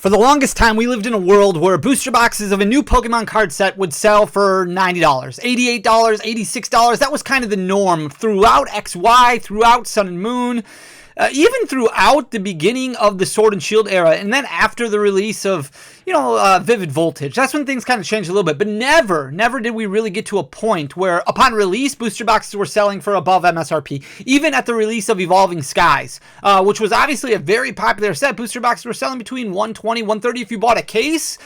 For the longest time, we lived in a world where booster boxes of a new Pokemon card set would sell for $90, $88, $86. That was kind of the norm throughout XY, throughout Sun and Moon. Even throughout the beginning of the Sword and Shield era, and then after the release of, Vivid Voltage. That's when things kind of changed a little bit, but never did we really get to a point where, upon release, booster boxes were selling for above MSRP. Even at the release of Evolving Skies, which was obviously a very popular set, booster boxes were selling between $120, $130. If you bought a case,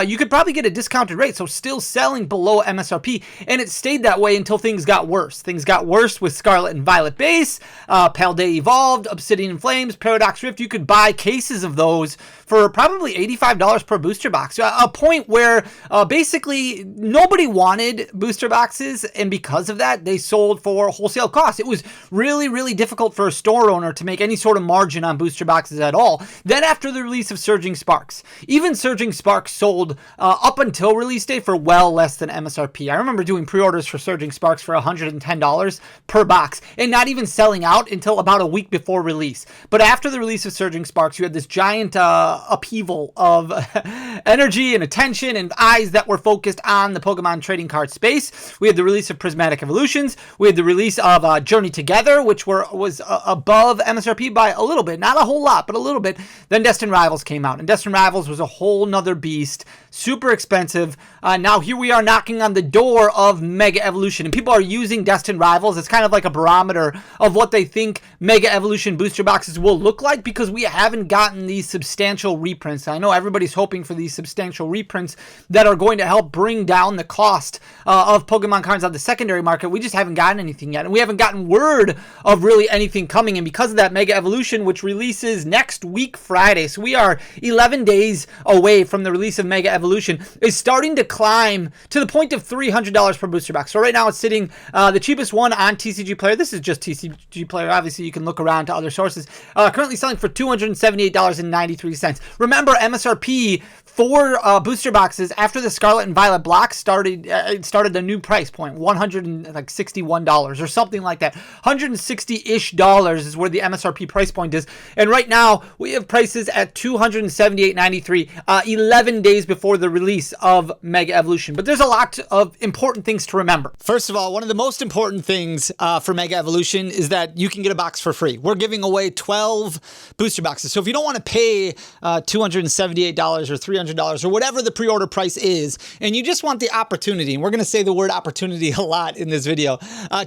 you could probably get a discounted rate, so still selling below MSRP, and it stayed that way until things got worse. Things got worse with Scarlet and Violet Base, Paldea Evolved, Obsidian and Flames, Paradox Rift. You could buy cases of those for probably $85 per booster box. A point where basically nobody wanted booster boxes, and because of that, they sold for wholesale costs. It was really, really difficult for a store owner to make any sort of margin on booster boxes at all. Then after the release of Surging Sparks, even Surging Sparks sold up until release day for well less than MSRP. I remember doing pre-orders for Surging Sparks for $110 per box, and not even selling out until about a week before release. But after the release of Surging Sparks, you had this giant upheaval of energy and attention and eyes that were focused on the Pokemon trading card space. We had the release of Prismatic Evolutions. We had the release of Journey Together, which was above MSRP by a little bit. Not a whole lot, but a little bit. Then Destined Rivals came out, and Destined Rivals was a whole nother beast. Super expensive. Now here we are knocking on the door of Mega Evolution, and people are using Destined Rivals as kind of like a barometer of what they think Mega Evolution booster boxes will look like, because we haven't gotten these substantial reprints. I know everybody's hoping for these substantial reprints that are going to help bring down the cost of Pokemon cards on the secondary market. We just haven't gotten anything yet, and we haven't gotten word of really anything coming. And because of that, Mega Evolution, which releases next week Friday, so we are 11 days away from the release of Mega Evolution, is starting to climb to the point of $300 per booster box. So right now it's sitting the cheapest one on TCG Player. This is just TCG Player. Obviously, you can look around to other sources. Currently selling for $278.93. Remember, MSRP for booster boxes after the Scarlet and Violet block started a new price point, $161 or something like that. $160-ish is where the MSRP price point is, and right now we have prices at $278.93, 11 days before the release of Mega Evolution. But there's a lot of important things to remember. First of all, one of the most important things for Mega Evolution is that you can get a box for free. We're giving away 12 booster boxes, so if you don't want to pay $278 or $300 or whatever the pre-order price is, and you just want the opportunity, and we're going to say the word opportunity a lot in this video,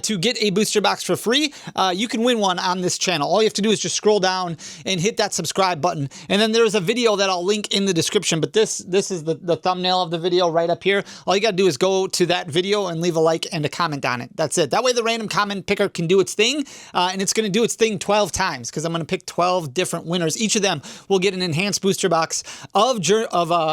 to get a booster box for free, you can win one on this channel. All you have to do is just scroll down and hit that subscribe button, and then there's a video that I'll link in the description, but this is the thumbnail of the video right up here. All you got to do is go to that video and leave a like and a comment on it. That's it. That way the random comment picker can do its thing, and it's going to do its thing 12 times, because I'm going to pick 12 different winners. Each of them will get an enhanced booster box of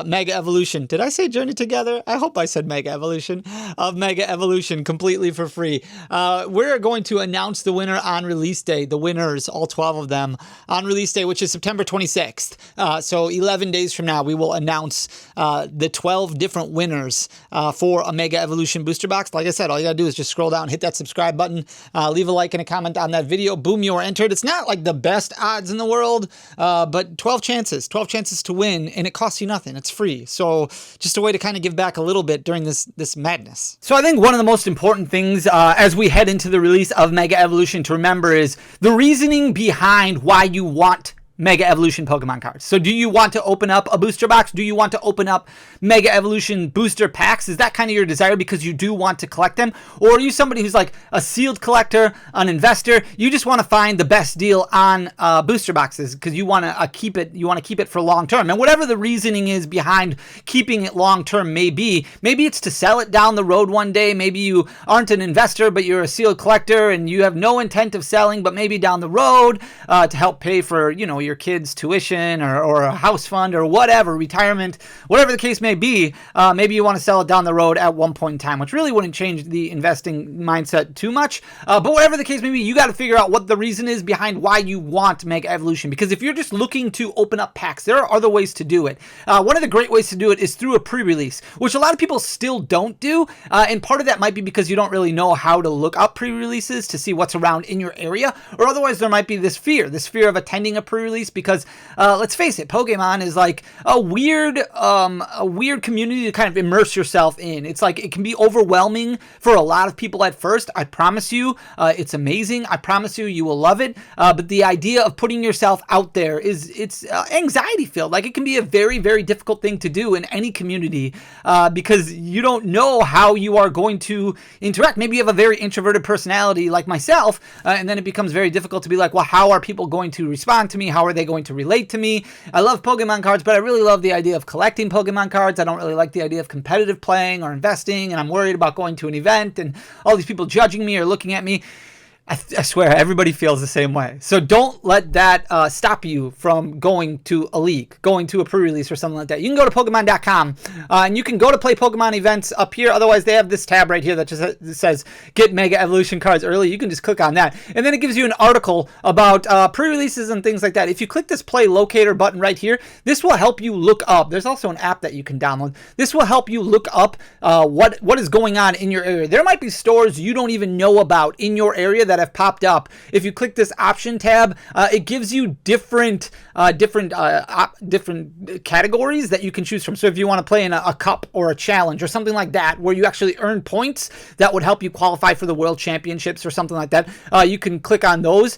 Mega Evolution. Did I say Journey Together? I hope I said Mega Evolution. Of Mega Evolution completely for free. We're going to announce the winner on release day, the winners, all 12 of them, on release day, which is September 26th. So 11 days from now, we will announce the 12 different winners for a Mega Evolution booster box. Like I said, all you gotta do is just scroll down, hit that subscribe button, leave a like and a comment on that video. Boom, you are entered. It's not like the best odds in the world, but 12 chances to win, and it costs you nothing. It's free. So just a way to kind of give back a little bit during this madness. So I think one of the most important things as we head into the release of Mega Evolution to remember is the reasoning behind why you want Mega Evolution Pokemon cards. So do you want to open up a booster box? Do you want to open up Mega Evolution booster packs? Is that kind of your desire because you do want to collect them? Or are you somebody who's like a sealed collector, an investor? You just want to find the best deal on booster boxes because you want to keep it. You want to keep it for long term. And whatever the reasoning is behind keeping it long term may be, maybe it's to sell it down the road one day. Maybe you aren't an investor, but you're a sealed collector and you have no intent of selling, but maybe down the road to help pay for, your kids' tuition or a house fund or whatever, retirement, whatever the case may be. Maybe you want to sell it down the road at one point in time, which really wouldn't change the investing mindset too much. But whatever the case may be, you got to figure out what the reason is behind why you want Mega Evolution. Because if you're just looking to open up packs, there are other ways to do it. One of the great ways to do it is through a pre-release, which a lot of people still don't do. And part of that might be because you don't really know how to look up pre-releases to see what's around in your area. Or otherwise, there might be this fear of attending a pre-release pre-release because let's face it, Pokemon is like a weird community to kind of immerse yourself in. It's like it can be overwhelming for a lot of people at first. I promise you, it's amazing. I promise you will love it. But the idea of putting yourself out there it's anxiety filled. Like it can be a very, very difficult thing to do in any community because you don't know how you are going to interact. Maybe you have a very introverted personality like myself, and then it becomes very difficult to be like, well, how are people going to respond to me? How are they going to relate to me? I love Pokemon cards, but I really love the idea of collecting Pokemon cards. I don't really like the idea of competitive playing or investing, and I'm worried about going to an event and all these people judging me or looking at me. I swear, everybody feels the same way. So don't let that stop you from going to a league, going to a pre-release or something like that. You can go to Pokemon.com and you can go to play Pokemon events up here. Otherwise, they have this tab right here that just says get Mega Evolution cards early. You can just click on that. And then it gives you an article about pre-releases and things like that. If you click this play locator button right here, this will help you look up. There's also an app that you can download. This will help you look up what is going on in your area. There might be stores you don't even know about in your area that have popped up. If you click this option tab, it gives you different categories that you can choose from. So if you want to play in a cup or a challenge or something like that, where you actually earn points that would help you qualify for the World Championships or something like that, you can click on those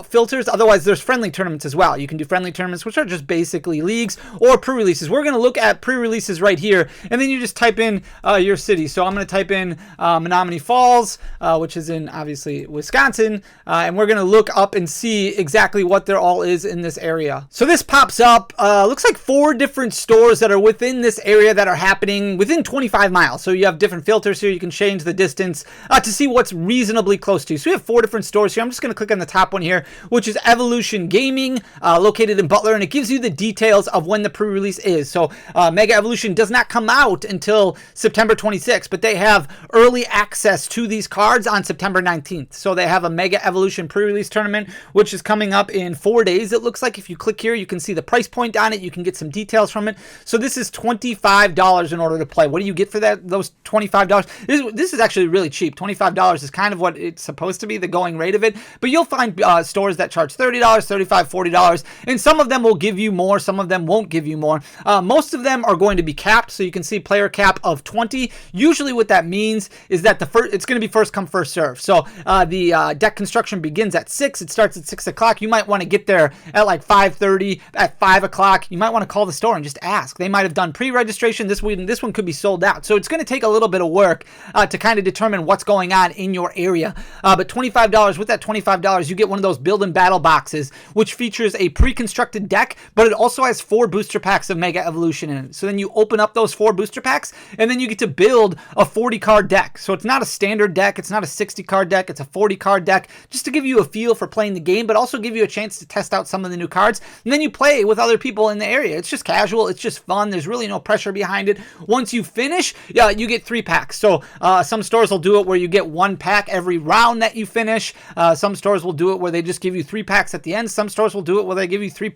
filters. Otherwise, there's friendly tournaments as well. You can do friendly tournaments, which are just basically leagues or pre-releases. We're going to look at pre-releases right here, and then you just type in your city. So I'm going to type in Menominee Falls, which is in obviously Wisconsin. And we're going to look up and see exactly what there all is in this area. So this pops up, looks like 4 different stores that are within this area that are happening within 25 miles. So you have different filters here. You can change the distance to see what's reasonably close to you. So we have 4 different stores here. I'm just going to click on the top one here, which is Evolution Gaming, located in Butler. And it gives you the details of when the pre-release is. So Mega Evolution does not come out until September 26th, but they have early access to these cards on September 19th. So they have a Mega Evolution pre-release tournament, which is coming up in 4 days. It looks like if you click here, you can see the price point on it. You can get some details from it. So this is $25 in order to play. What do you get for that? Those $25. This is actually really cheap. $25 is kind of what it's supposed to be, the going rate of it. But you'll find stores that charge $30, $35, $40, and some of them will give you more. Some of them won't give you more. Most of them are going to be capped. So you can see player cap of 20. Usually what that means is that it's going to be first come, first serve. So the deck construction begins at 6. It starts at 6 o'clock. You might want to get there at like 5:30, at 5 o'clock. You might want to call the store and just ask. They might have done pre-registration. This one could be sold out. So it's going to take a little bit of work to kind of determine what's going on in your area. But $25, with that $25, you get one of those build and battle boxes, which features a pre-constructed deck, but it also has 4 booster packs of Mega Evolution in it. So then you open up those 4 booster packs, and then you get to build a 40-card deck. So it's not a standard deck. It's not a 60-card deck. It's a 40-card deck, just to give you a feel for playing the game, but also give you a chance to test out some of the new cards. And then you play with other people in the area. It's just casual. It's just fun. There's really no pressure behind it. Once you finish, you get 3 packs. So some stores will do it where you get 1 pack every round that you finish. Some stores will do it where they just give you 3 packs at the end. Some stores will do it where they give you 3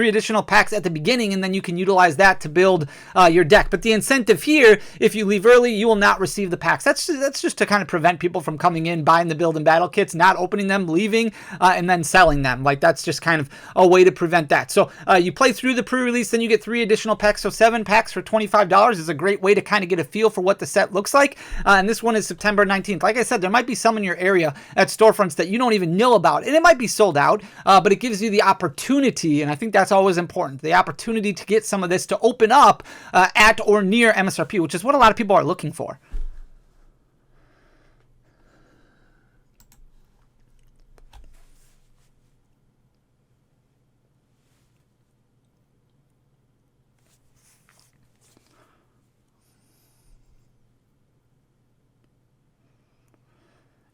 additional packs at the beginning, and then you can utilize that to build your deck. But the incentive here, if you leave early, you will not receive the packs. That's just to kind of prevent people from coming in, buying the build and battle kits, not opening them, leaving, and then selling them. Like, that's just kind of a way to prevent that. So you play through the pre-release, then you get 3 additional packs. So 7 packs for $25 is a great way to kind of get a feel for what the set looks like. And this one is September 19th. Like I said, there might be some in your area at storefronts that you don't even know about, and it might be sold out, but it gives you the opportunity, and I think that's always important, the opportunity to get some of this to open up at or near MSRP, which is what a lot of people are looking for.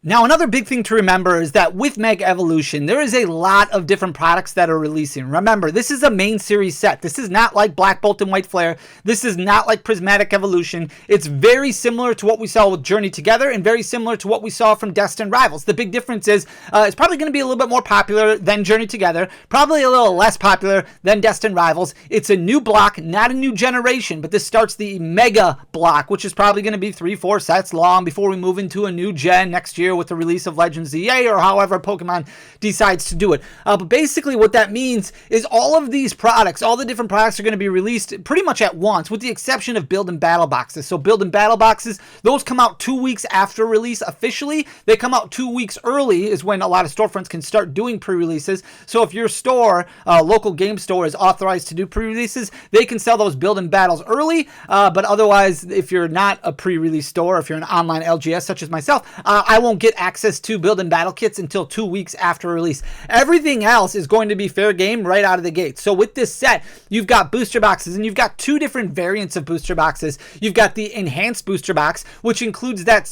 Now, another big thing to remember is that with Mega Evolution, there is a lot of different products that are releasing. Remember, this is a main series set. This is not like Black Bolt and White Flare. This is not like Prismatic Evolution. It's very similar to what we saw with Journey Together and very similar to what we saw from Destined Rivals. The big difference is it's probably going to be a little bit more popular than Journey Together, probably a little less popular than Destined Rivals. It's a new block, not a new generation, but this starts the Mega block, which is probably going to be 3-4 sets long before we move into a new gen next year, with the release of Legends ZA or however Pokemon decides to do it. But basically what that means is all of these products, all the different products are going to be released pretty much at once, with the exception of build and battle boxes. So build and battle boxes, those come out 2 weeks after release officially. They come out 2 weeks early is when a lot of storefronts can start doing pre-releases. So if your store, local game store, is authorized to do pre-releases, they can sell those build and battles early. But otherwise, if you're not a pre-release store, if you're an online LGS such as myself, I won't get access to build and battle kits until 2 weeks after release. Everything else is going to be fair game right out of the gate. So with this set, you've got booster boxes, and you've got two different variants of booster boxes. You've got the enhanced booster box, which includes that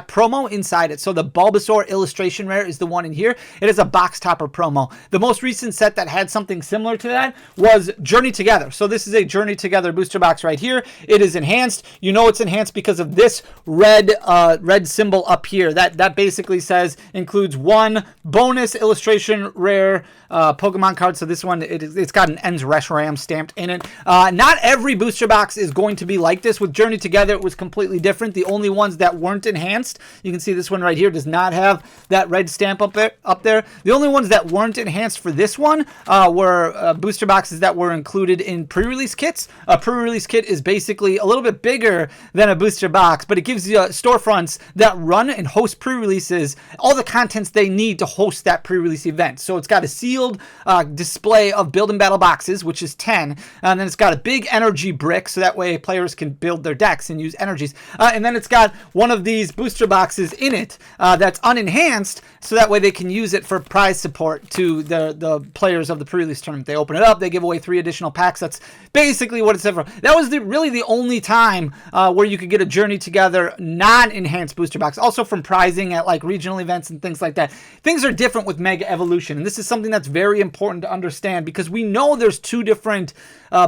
promo inside it. So the Bulbasaur illustration rare is the one in here. It is a box topper promo. The most recent set that had something similar to that was Journey Together. So this is a Journey Together booster box right here. It is enhanced. You know it's enhanced because of this red symbol up here. That basically says includes one bonus illustration rare Pokemon card. So this one, it's got an Ends Reshiram stamped in it. Not every booster box is going to be like this. With Journey Together, it was completely different. The only ones that weren't enhanced, you can see this one right here does not have that red stamp up there. The only ones that weren't enhanced for this one were booster boxes that were included in pre-release kits. A pre-release kit is basically a little bit bigger than a booster box, but it gives you storefronts that run and host pre-releases all the contents they need to host that pre-release event. So it's got a sealed display of build and battle boxes, which is 10, and then it's got a big energy brick, so that way players can build their decks and use energies. And then it's got one of these booster boxes in it that's unenhanced, so that way they can use it for prize support to the players of the pre-release tournament. They open it up, they give away 3 additional packs. That's basically what it's there for. That was really the only time where you could get a Journey Together non-enhanced booster box. Also from prizing at like regional events and things like that. Things are different with Mega Evolution, and this is something that's very important to understand because we know there's 2 different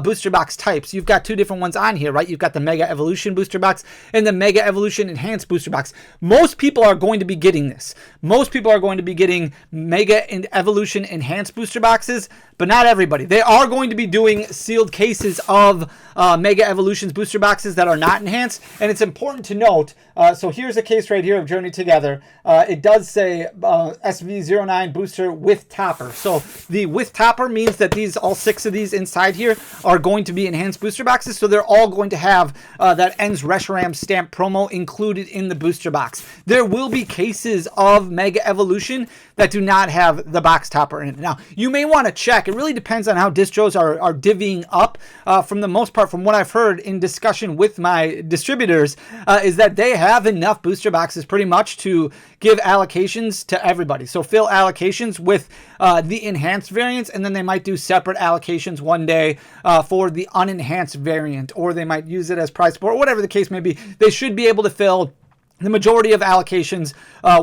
booster box types. You've got 2 different ones on here, right? You've got the Mega Evolution booster box and the Mega Evolution Enhanced booster box. Most people are going to be getting this. Most people are going to be getting Mega and Evolution Enhanced booster boxes, but not everybody. They are going to be doing sealed cases of Mega Evolutions booster boxes that are not enhanced, and it's important to note, so here's a case right here of Journey Together. It does say SV09 booster with topper. So the with topper means that all 6 of these inside here are going to be enhanced booster boxes, so they're all going to have that Ends Reshiram stamp promo included in the booster box. There will be cases of Mega Evolution that do not have the box topper in it. Now, you may want to check. It really depends on how distros are divvying up. From the most part, from what I've heard in discussion with my distributors, is that they have enough booster boxes pretty much to give allocations to everybody. So fill allocations with the enhanced variants, and then they might do separate allocations one day for the unenhanced variant, or they might use it as prize support, whatever the case may be. They should be able to fill the majority of allocations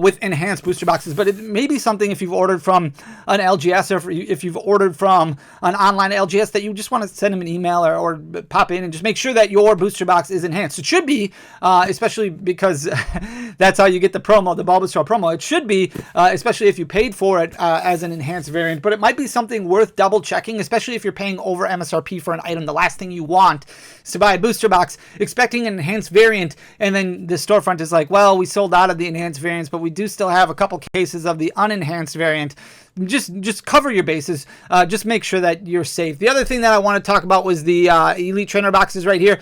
with enhanced booster boxes, but it may be something if you've ordered from an LGS or if you've ordered from an online LGS that you just want to send them an email or pop in and just make sure that your booster box is enhanced. It should be, especially because that's how you get the promo, the Bulbasaur promo. It should be, especially if you paid for it as an enhanced variant, but it might be something worth double checking, especially if you're paying over MSRP for an item. The last thing you want is to buy a booster box expecting an enhanced variant, and then the storefront is like, well, we sold out of the enhanced variants, but we do still have a couple cases of the unenhanced variant. Just cover your bases. Just make sure that you're safe. The other thing that I want to talk about was the Elite Trainer boxes right here.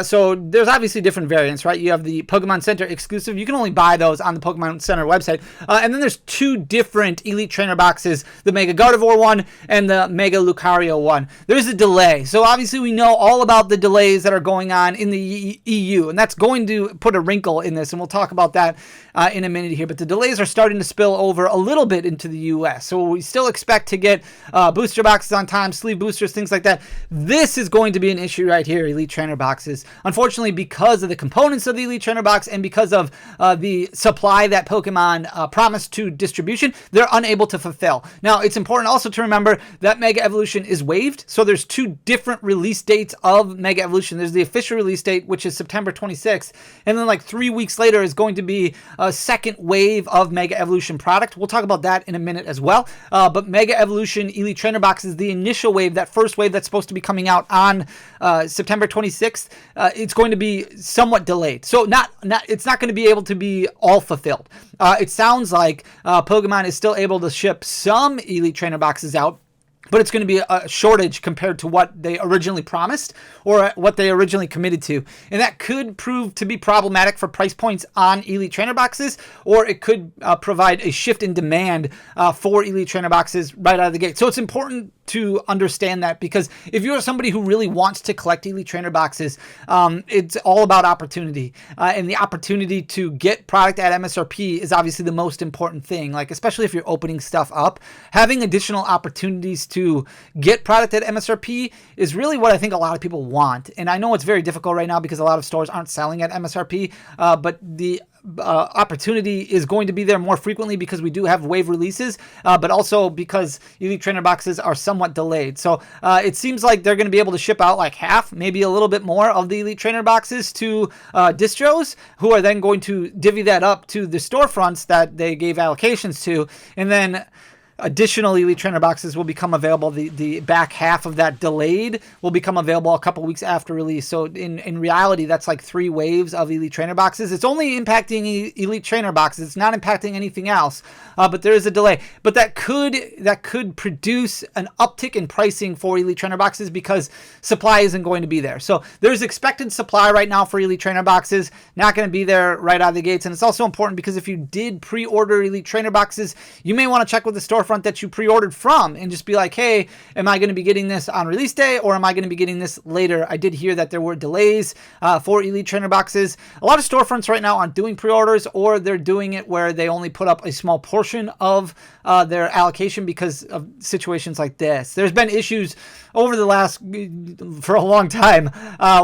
So there's obviously different variants, right? You have the Pokemon Center exclusive. You can only buy those on the Pokemon Center website. And then there's 2 different Elite Trainer boxes, the Mega Gardevoir one and the Mega Lucario one. There's a delay. So obviously we know all about the delays that are going on in the EU, and that's going to put a wrinkle in this, and we'll talk about that in a minute here. But the delays are starting to spill over a little bit into the US. So we still expect to get booster boxes on time, sleeve boosters, things like that. This is going to be an issue right here, Elite Trainer boxes. Unfortunately, because of the components of the Elite Trainer box and because of the supply that Pokemon promised to distribution, they're unable to fulfill. Now, it's important also to remember that Mega Evolution is waived. So there's 2 different release dates of Mega Evolution. There's the official release date, which is September 26th. And then like 3 weeks later is going to be a second wave of Mega Evolution product. We'll talk about that in a minute as well. but Mega Evolution Elite Trainer Boxes, the initial wave, that first wave that's supposed to be coming out on September 26th, it's going to be somewhat delayed. So it's not going to be able to be all fulfilled. It sounds like Pokemon is still able to ship some Elite Trainer Boxes out, but it's going to be a shortage compared to what they originally promised or what they originally committed to. And that could prove to be problematic for price points on Elite Trainer Boxes, or it could provide a shift in demand for Elite Trainer Boxes right out of the gate. So it's important to understand that, because if you're somebody who really wants to collect Elite Trainer Boxes, it's all about opportunity. And the opportunity to get product at MSRP is obviously the most important thing. Like, especially if you're opening stuff up, having additional opportunities to get product at MSRP is really what I think a lot of people want. And I know it's very difficult right now because a lot of stores aren't selling at MSRP, but the opportunity is going to be there more frequently because we do have wave releases, but also because Elite Trainer Boxes are somewhat delayed. So it seems like they're going to be able to ship out like half, maybe a little bit more of the Elite Trainer Boxes to distros, who are then going to divvy that up to the storefronts that they gave allocations to, and then additional Elite Trainer Boxes will become available. The back half of that delayed will become available a couple weeks after release. So in reality, that's like 3 waves of Elite Trainer Boxes. It's only impacting Elite Trainer Boxes. It's not impacting anything else, but there is a delay. But that could produce an uptick in pricing for Elite Trainer Boxes because supply isn't going to be there. So there's expected supply right now for Elite Trainer Boxes, not going to be there right out of the gates. And it's also important because if you did pre-order Elite Trainer Boxes, you may want to check with the storefront that you pre-ordered from and just be like, hey, am I going to be getting this on release day, or am I going to be getting this later? I did hear that there were delays for Elite Trainer Boxes. A lot of storefronts right now aren't doing pre-orders, or they're doing it where they only put up a small portion of their allocation because of situations like this. There's been issues over the last, for a long time,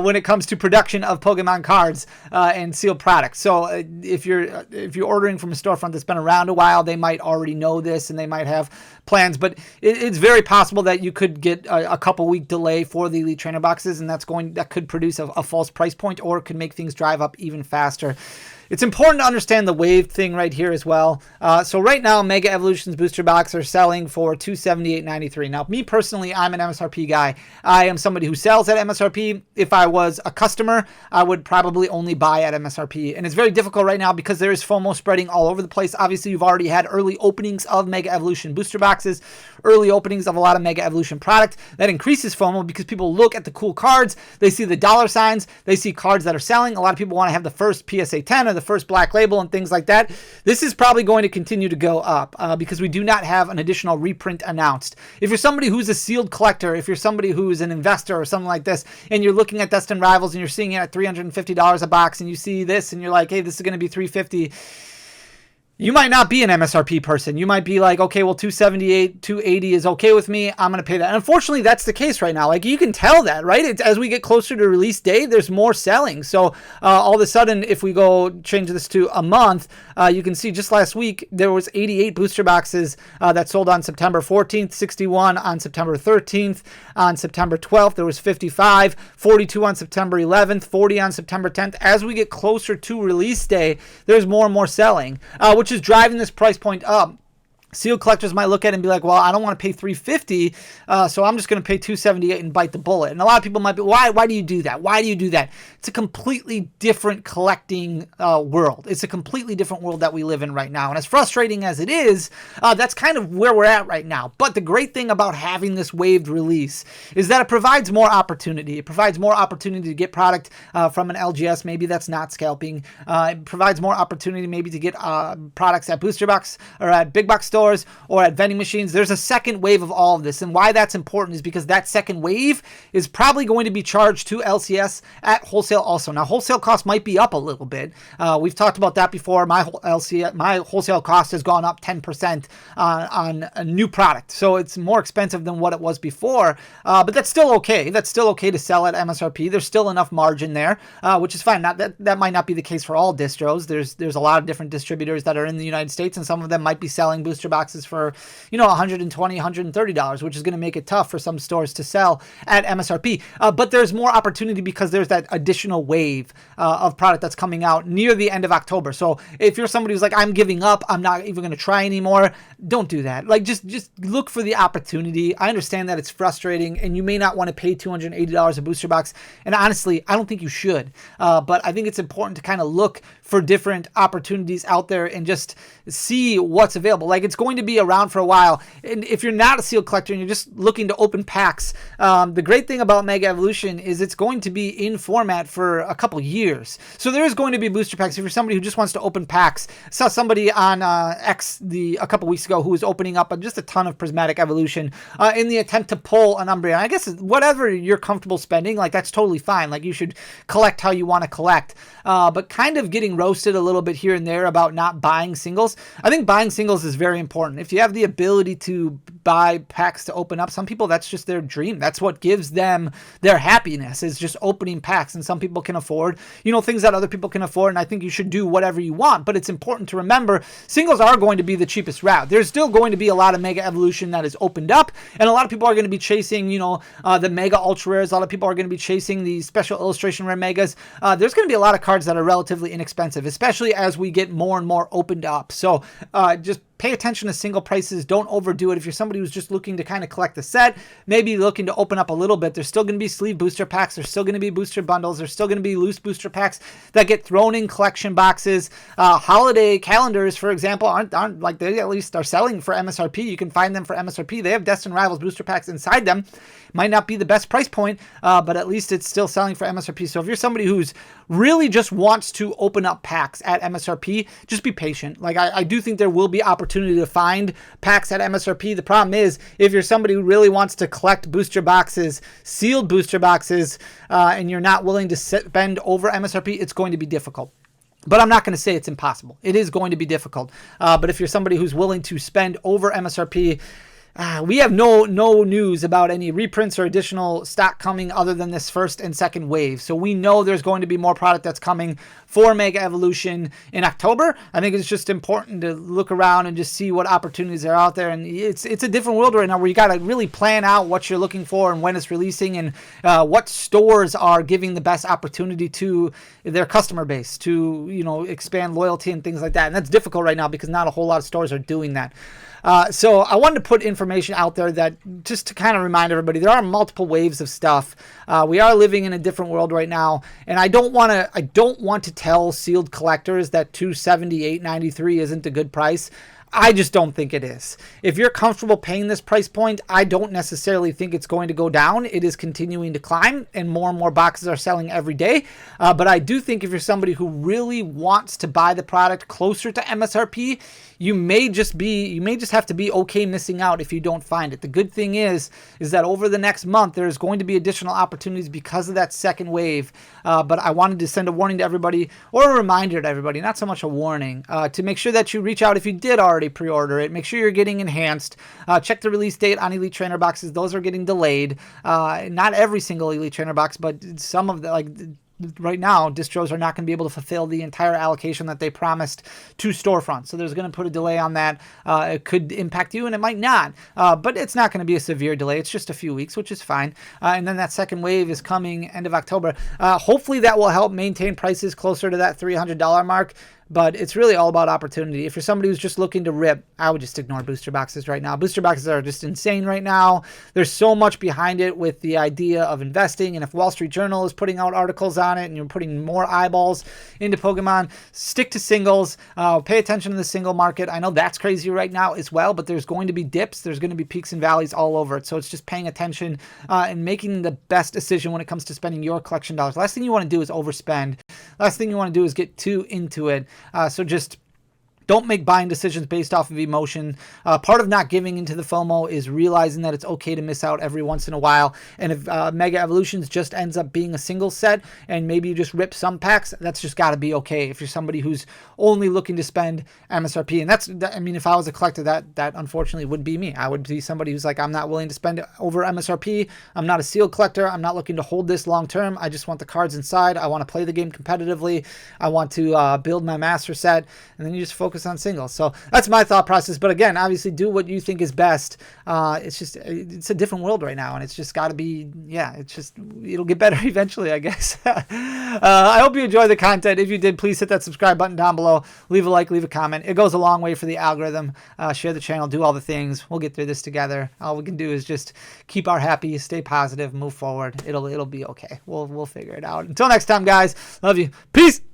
when it comes to production of Pokemon cards and sealed products. So if you're ordering from a storefront that's been around a while, they might already know this and they might have plans, but it's very possible that you could get a couple week delay for the Elite Trainer Boxes, and that could produce a false price point, or it could make things drive up even faster. It's important to understand the wave thing right here as well. So right now, Mega Evolution's booster box are selling for $278.93. Now, me personally, I'm an MSRP guy. I am somebody who sells at MSRP. If I was a customer, I would probably only buy at MSRP. And it's very difficult right now because there is FOMO spreading all over the place. Obviously, you've already had early openings of Mega Evolution booster boxes, early openings of a lot of Mega Evolution product. That increases FOMO because people look at the cool cards, they see the dollar signs, they see cards that are selling. A lot of people want to have the first PSA 10 or the first black label and things like that. This is probably going to continue to go up because we do not have an additional reprint announced. If you're somebody who's a sealed collector, if you're somebody who's an investor or something like this, and you're looking at Destined Rivals and you're seeing it at $350 a box, and you see this and you're like, hey, this is going to be $350. You might not be an MSRP person. You might be like, okay, well, $278, $280 is okay with me. I'm going to pay that. And unfortunately, that's the case right now. Like, you can tell that, right? It's, as we get closer to release day, there's more selling. So all of a sudden, if we go change this to a month, you can see just last week, there was 88 booster boxes that sold on September 14th, 61 on September 13th, on September 12th, there was 55, 42 on September 11th, 40 on September 10th. As we get closer to release day, there's more and more selling, which is driving this price point up. Sealed collectors might look at it and be like, well, I don't want to pay $350, so I'm just going to pay $278 and bite the bullet. And a lot of people might be, why do you do that? Why do you do that? It's a completely different collecting world. It's a completely different world that we live in right now. And as frustrating as it is, that's kind of where we're at right now. But the great thing about having this waived release is that it provides more opportunity. It provides more opportunity to get product from an LGS, maybe that's not scalping. It provides more opportunity maybe to get products at booster box or at big box stores or at vending machines. There's a second wave of all of this, and why that's important is because that second wave is probably going to be charged to LCS at wholesale also. Now, wholesale cost might be up a little bit. We've talked about that before. My wholesale cost has gone up 10% on a new product, so it's more expensive than what it was before, but that's still okay. That's still okay to sell at MSRP. There's still enough margin there, which is fine. Not that might not be the case for all distros. There's a lot of different distributors that are in the United States, and some of them might be selling booster booster boxes for, you know, $120, $130, which is going to make it tough for some stores to sell at MSRP. But there's more opportunity because there's that additional wave of product that's coming out near the end of October. So if you're somebody who's like, I'm giving up, I'm not even going to try anymore, don't do that. Like, just look for the opportunity. I understand that it's frustrating and you may not want to pay $280 a booster box. And honestly, I don't think you should. But I think it's important to kind of look for different opportunities out there and just see what's available. Like, it's going to be around for a while. And if you're not a sealed collector and you're just looking to open packs, the great thing about Mega Evolution is it's going to be in format for a couple years. So there is going to be booster packs. If you're somebody who just wants to open packs, I saw somebody on X a couple weeks ago who was opening up just a ton of Prismatic Evolution in the attempt to pull an Umbreon. I guess whatever you're comfortable spending, like, that's totally fine. Like, you should collect how you want to collect. But kind of getting roasted a little bit here and there about not buying singles. I think buying singles is very important. If you have the ability to buy packs to open up, some people, that's just their dream. That's what gives them their happiness, is just opening packs. And some people can afford, you know, things that other people can afford. And I think you should do whatever you want. But it's important to remember singles are going to be the cheapest route. There's still going to be a lot of Mega Evolution that is opened up. And a lot of people are going to be chasing, you know, the Mega Ultra Rares. A lot of people are going to be chasing the Special Illustration Rare Megas. There's going to be a lot of cards that are relatively inexpensive, especially as we get more and more opened up. So just pay attention to single prices. Don't overdo it. If you're somebody who's just looking to kind of collect the set, maybe looking to open up a little bit, there's still going to be sleeve booster packs. There's still going to be booster bundles. There's still going to be loose booster packs that get thrown in collection boxes. Holiday calendars, for example, aren't like, they at least are selling for MSRP. You can find them for MSRP. They have Destined Rivals booster packs inside them. Might not be the best price point, but at least it's still selling for MSRP. So if you're somebody who's really just wants to open up packs at MSRP, just be patient. Like, I do think there will be opportunity to find packs at MSRP. The problem is, if you're somebody who really wants to collect booster boxes, sealed booster boxes, and you're not willing to spend over MSRP, it's going to be difficult. But I'm not going to say it's impossible. It is going to be difficult. But if you're somebody who's willing to spend over MSRP, we have no news about any reprints or additional stock coming other than this first and second wave. So we know there's going to be more product that's coming for Mega Evolution in October. I think it's just important to look around and just see what opportunities are out there. And it's a different world right now where you got to really plan out what you're looking for and when it's releasing, and what stores are giving the best opportunity to their customer base to, you know, expand loyalty and things like that. And that's difficult right now because not a whole lot of stores are doing that. So I wanted to put information out there that just to kind of remind everybody, there are multiple waves of stuff. We are living in a different world right now, and I don't want to tell sealed collectors that $278.93 $93 isn't a good price. I just don't think it is. If you're comfortable paying this price point, I don't necessarily think it's going to go down. It is continuing to climb, and more boxes are selling every day. But I do think if you're somebody who really wants to buy the product closer to MSRP, you may just have to be okay missing out if you don't find it. The good thing is that over the next month, there's going to be additional opportunities because of that second wave. But I wanted to send a warning to everybody, or a reminder to everybody, not so much a warning, to make sure that you reach out if you did already pre-order it. Make sure you're getting enhanced. Check the release date on Elite Trainer boxes. Those are getting delayed. Not every single Elite Trainer box, but some of the, like, right now, distros are not going to be able to fulfill the entire allocation that they promised to storefronts. So there's going to put a delay on that. It could impact you, and it might not. But it's not going to be a severe delay. It's just a few weeks, which is fine. And then that second wave is coming end of October. Hopefully that will help maintain prices closer to that $300 mark. But it's really all about opportunity. If you're somebody who's just looking to rip, I would just ignore booster boxes right now. Booster boxes are just insane right now. There's so much behind it with the idea of investing. And if Wall Street Journal is putting out articles on it and you're putting more eyeballs into Pokemon, stick to singles. Pay attention to the single market. I know that's crazy right now as well, but there's going to be dips. There's going to be peaks and valleys all over it. So it's just paying attention and making the best decision when it comes to spending your collection dollars. Last thing you want to do is overspend. Last thing you want to do is get too into it. So just don't make buying decisions based off of emotion. Part of not giving into the FOMO is realizing that it's okay to miss out every once in a while. And if Mega Evolutions just ends up being a single set and maybe you just rip some packs, that's just got to be okay if you're somebody who's only looking to spend MSRP. And that's, I mean, if I was a collector, that unfortunately would be me. I would be somebody who's like, I'm not willing to spend over MSRP. I'm not a sealed collector. I'm not looking to hold this long term. I just want the cards inside. I want to play the game competitively. I want to build my master set. And then you just focus focus on singles. So that's my thought process. But again, obviously do what you think is best. It's a different world right now, and it's just got to be, it'll get better eventually, I guess. I hope you enjoyed the content. If you did, please hit that subscribe button down below. Leave a like, leave a comment. It goes a long way for the algorithm. Share the channel, do all the things. We'll get through this together. All we can do is just keep our happy, stay positive, move forward. It'll be okay. We'll figure it out. Until next time, guys. Love you. Peace.